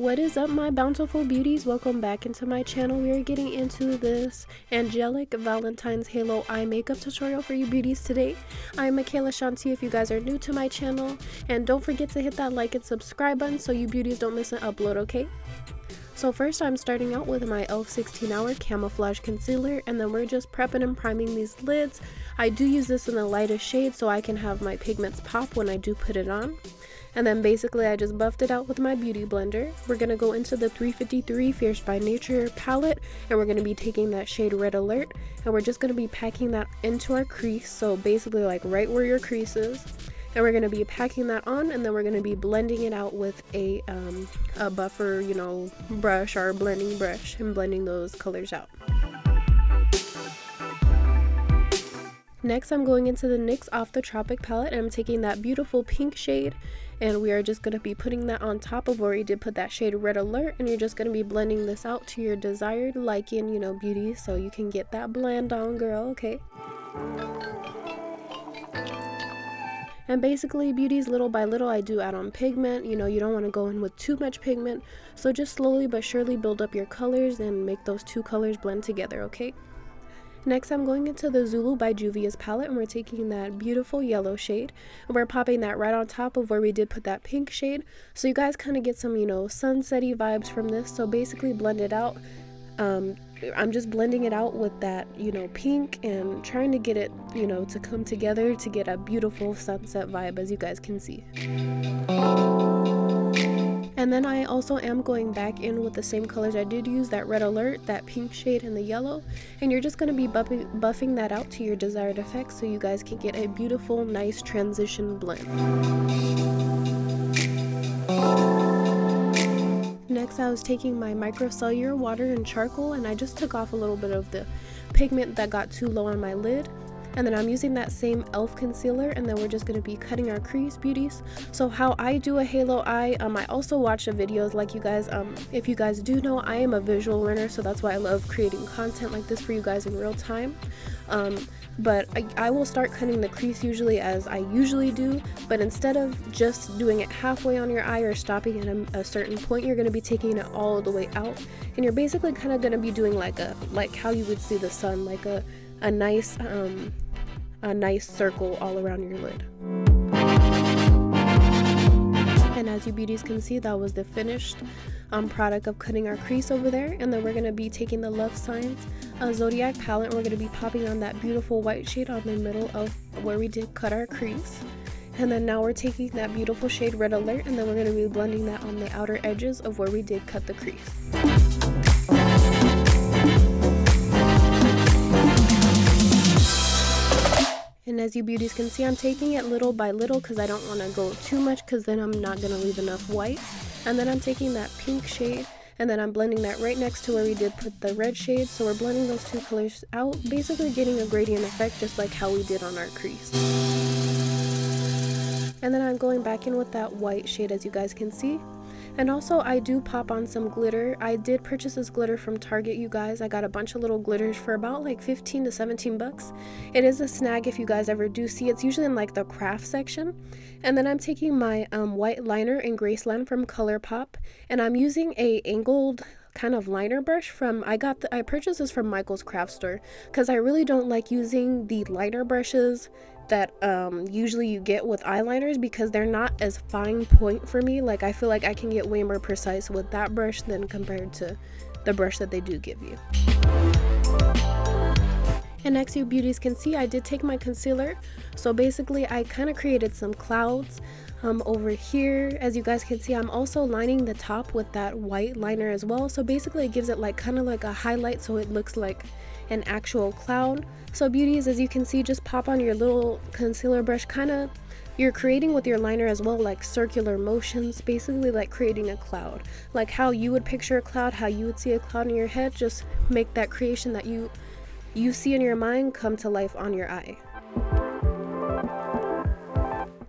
What is up, my bountiful beauties? Welcome back into my channel. We are getting into this Angelic Valentine's Halo Eye Makeup tutorial for you beauties today. I'm Michaella Shanti if you guys are new to my channel, and don't forget to hit that like and subscribe button so you beauties don't miss an upload, okay? So first I'm starting out with my e.l.f. 16 Hour Camouflage Concealer, and then we're just prepping and priming these lids. I do use this in the lightest shade so I can have my pigments pop when I do put it on. And then basically I just buffed it out with my beauty blender. We're going to go into the 353 Fierce by Nature palette, and we're going to be taking that shade Red Alert, and we're just going to be packing that into our crease, so basically like right where your crease is. And we're going to be packing that on, and then we're going to be blending it out with a buffer, brush or blending brush, and blending those colors out. Next, I'm going into the NYX Off the Tropic palette, and I'm taking that beautiful pink shade, and we are just going to be putting that on top of where we did put that shade Red Alert, and you're just going to be blending this out to your desired liking, beauty, so you can get that blend on, girl, okay? And basically, beauties, little by little, I do add on pigment. You don't want to go in with too much pigment, so just slowly but surely build up your colors and make those two colors blend together, okay? Next, I'm going into the Zulu by Juvia's palette, and we're taking that beautiful yellow shade, and we're popping that right on top of where we did put that pink shade, so you guys kind of get some, sunsetty vibes from this. So basically blend it out. I'm just blending it out with that, pink, and trying to get it, to come together to get a beautiful sunset vibe, as you guys can see. And then I also am going back in with the same colors I did use, that Red Alert, that pink shade, and the yellow. And you're just going to be buffing that out to your desired effect so you guys can get a beautiful, nice transition blend. Next, I was taking my micellar water and charcoal, and I just took off a little bit of the pigment that got too low on my lid. And then I'm using that same e.l.f. concealer, and then we're just going to be cutting our crease, beauties. So how I do a halo eye, I also watch the videos like you guys. If you guys do know, I am a visual learner, so that's why I love creating content like this for you guys in real time. But I will start cutting the crease usually as I usually do, but instead of just doing it halfway on your eye or stopping at a certain point, you're going to be taking it all the way out, and you're basically kind of going to be doing like how you would see the sun, like a nice circle all around your lid. And as you beauties can see, that was the finished product of cutting our crease over there. And then we're going to be taking the Love Signs Zodiac palette, and we're going to be popping on that beautiful white shade on the middle of where we did cut our crease. And then now we're taking that beautiful shade Red Alert, and then we're going to be blending that on the outer edges of where we did cut the crease. And as you beauties can see, I'm taking it little by little because I don't want to go too much, because then I'm not going to leave enough white. And then I'm taking that pink shade, and then I'm blending that right next to where we did put the red shade. So we're blending those two colors out, basically getting a gradient effect just like how we did on our crease. And then I'm going back in with that white shade, as you guys can see. And also I do pop on some glitter. I did purchase this glitter from Target, you guys. I got a bunch of little glitters for about like 15 to 17 bucks. It is a snag if you guys ever do see. It's usually in like the craft section. And then I'm taking my white liner in Graceland from ColourPop, and I'm using a angled kind of liner brush from I purchased this from Michael's craft store, because I really don't like using the liner brushes that usually you get with eyeliners, because they're not as fine point for me. Like, I feel like I can get way more precise with that brush than compared to the brush that they do give you. And next, you beauties can see, I did take my concealer. So basically I kind of created some clouds over here. As you guys can see, I'm also lining the top with that white liner as well. So basically it gives it like kind of like a highlight, so it looks like an actual cloud. So beauties, as you can see, just pop on your little concealer brush, you're creating with your liner as well, like circular motions, basically like creating a cloud, like how you would picture a cloud, how you would see a cloud in your head. Just make that creation that you see in your mind come to life on your eye.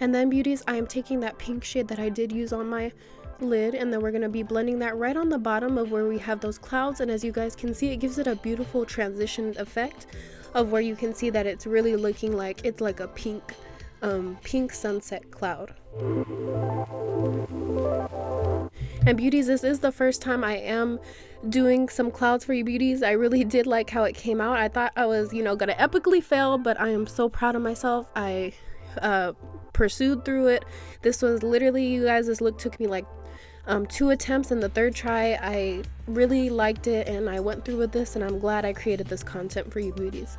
And then beauties, I am taking that pink shade that I did use on my lid, and then we're going to be blending that right on the bottom of where we have those clouds. And as you guys can see, it gives it a beautiful transition effect of where you can see that it's really looking like it's like a pink sunset cloud. And beauties, this is the first time I am doing some clouds for you beauties. I really did like how it came out. I thought I was, you know, gonna epically fail, but I am so proud of myself. I pursued through it. This was literally, you guys, this look took me like 2 attempts, and the 3rd try I really liked it, and I went through with this, and I'm glad I created this content for you beauties.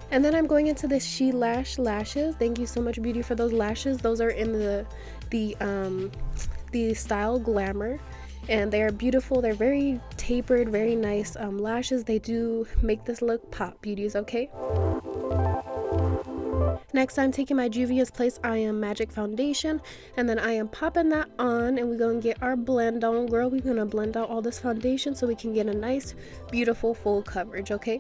And then I'm going into the She Lash lashes. Thank you so much, beauty, for those lashes. Those are in the style Glamour, and they are beautiful. They're very tapered, very nice lashes. They do make this look pop, beauties, okay? Next, I'm taking my Juvia's Place I Am Magic foundation, and then I am popping that on, and we're gonna get our blend on, girl. We're gonna blend out all this foundation so we can get a nice, beautiful full coverage, okay?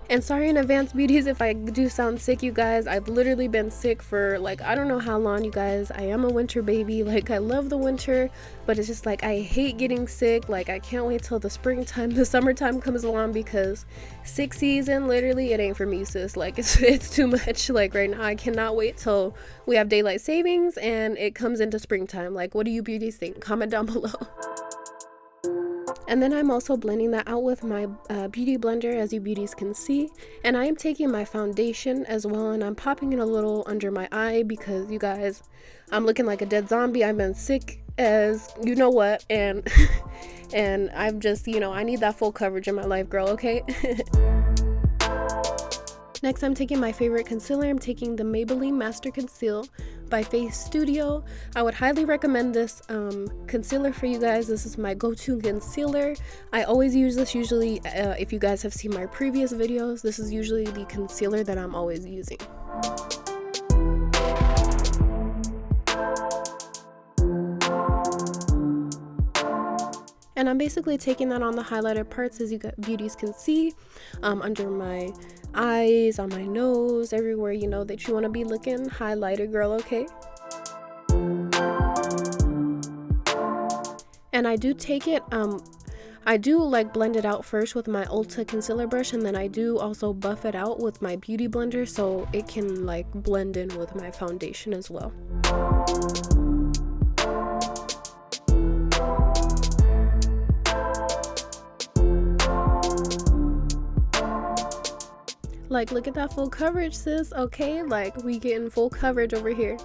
And sorry in advance, beauties, if I do sound sick, you guys. I've literally been sick for like, I don't know how long, you guys. I am a winter baby. Like, I love the winter, but it's just like, I hate getting sick. Like, I can't wait till the springtime, the summertime comes along, because sick season, literally, it ain't for me, sis. Like, it's too much. Like, right now, I cannot wait till we have daylight savings and it comes into springtime. Like, what do you beauties think? Comment down below. And then I'm also blending that out with my beauty blender, as you beauties can see. And I am taking my foundation as well, and I'm popping it a little under my eye, because you guys, I'm looking like a dead zombie. I've been sick as you know what, and and I'm just, you know, I need that full coverage in my life, girl, okay? Next, I'm taking my favorite concealer. I'm taking the Maybelline Master Conceal by Face Studio. I would highly recommend this concealer for you guys. This is my go-to concealer. I always use this. Usually, if you guys have seen my previous videos, this is usually the concealer that I'm always using. And I'm basically taking that on the highlighted parts, as you beauties can see, under my eyes, on my nose, everywhere, you know, that you want to be looking highlighted, girl, okay? And I do take it, I do like blend it out first with my Ulta concealer brush, and then I do also buff it out with my beauty blender so it can like blend in with my foundation as well. Like, look at that full coverage, sis, okay? Like, we getting full coverage over here.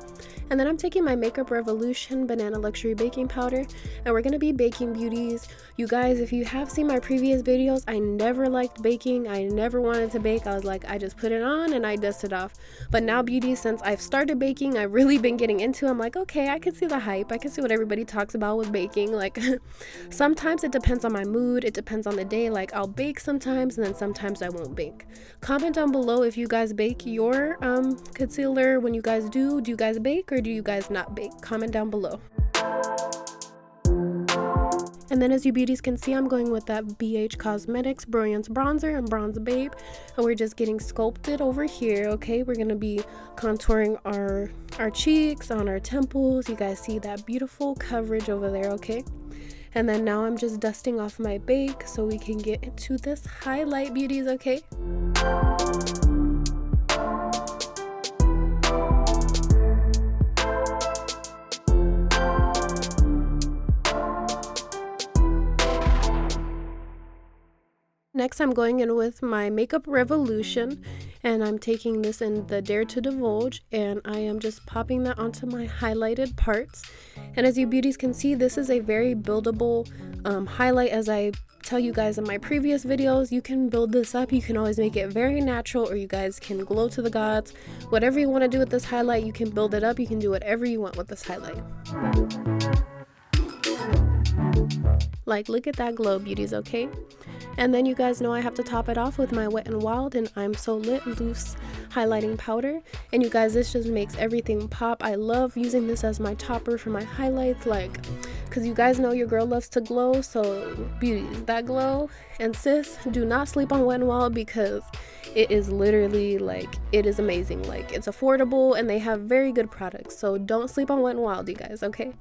And then I'm taking my Makeup Revolution Banana Luxury Baking Powder, and we're gonna be baking, beauties. You guys, if you have seen my previous videos, I never liked baking. I never wanted to bake. I was like, I just put it on and I dust it off. But now, beauties, since I've started baking, I've really been getting into it. I'm like, okay, I can see the hype. I can see what everybody talks about with baking. Like, sometimes it depends on my mood. It depends on the day. Like, I'll bake sometimes, and then sometimes I won't bake. Comment down below if you guys bake your concealer. When you guys do you guys bake, or do you guys not bake? Comment down below. And then, as you beauties can see, I'm going with that BH Cosmetics Brilliance Bronzer and Bronze Babe, and we're just getting sculpted over here, okay? We're gonna be contouring our cheeks, on our temples. You guys see that beautiful coverage over there, okay? And then now I'm just dusting off my bake so we can get into this highlight, beauties, okay? Next, I'm going in with my Makeup Revolution, and I'm taking this in the Dare to Divulge, and I am just popping that onto my highlighted parts. And as you beauties can see, this is a very buildable highlight. As I tell you guys in my previous videos, you can build this up. You can always make it very natural, or you guys can glow to the gods. Whatever you want to do with this highlight, you can build it up. You can do whatever you want with this highlight. Like, look at that glow, beauties, okay? And then you guys know I have to top it off with my Wet n Wild and I'm So Lit Loose highlighting powder. And you guys, this just makes everything pop. I love using this as my topper for my highlights, like, because you guys know your girl loves to glow. So beauties, that glow. And sis, do not sleep on Wet n Wild, because it is literally, like, it is amazing. Like, it's affordable and they have very good products. So don't sleep on Wet n Wild, you guys, okay?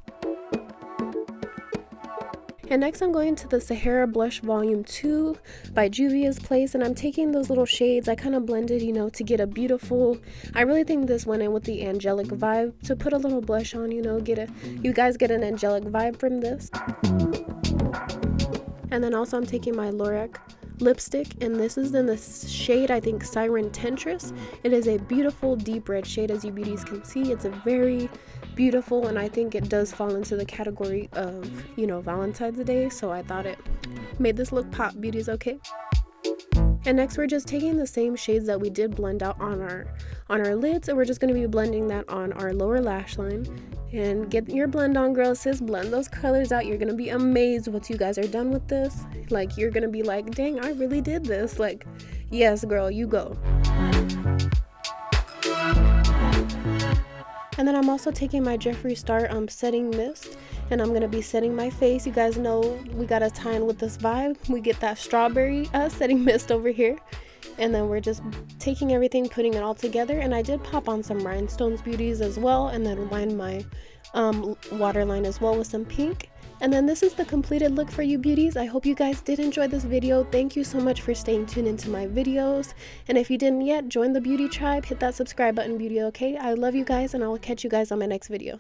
And next I'm going to the Sahara Blush Volume 2 by Juvia's Place, and I'm taking those little shades. I kind of blended, you know, to get a beautiful, I really think this went in with the angelic vibe, to put a little blush on, you know, you guys get an angelic vibe from this. And then also I'm taking my Lorac lipstick, and this is in the shade, I think, Siren Temptress. It is a beautiful deep red shade, as you beauties can see. It's a very beautiful, and I think it does fall into the category of, you know, Valentine's Day, so I thought it made this look pop, beauties, okay? And next we're just taking the same shades that we did blend out on our lids, and we're just going to be blending that on our lower lash line. And get your blend on, girls. Sis, blend those colors out. You're going to be amazed once you guys are done with this. Like, you're going to be like, dang, I really did this. Like, yes, girl, you go. And then I'm also taking my Jeffree Star setting mist, and I'm going to be setting my face. You guys know we got to tie in with this vibe. We get that strawberry setting mist over here. And then we're just taking everything, putting it all together. And I did pop on some rhinestones, beauties, as well, and then line my waterline as well with some pink. And then this is the completed look for you, beauties. I hope you guys did enjoy this video. Thank you so much for staying tuned into my videos. And if you didn't yet, join the beauty tribe. Hit that subscribe button, beauty, okay? I love you guys, and I will catch you guys on my next video.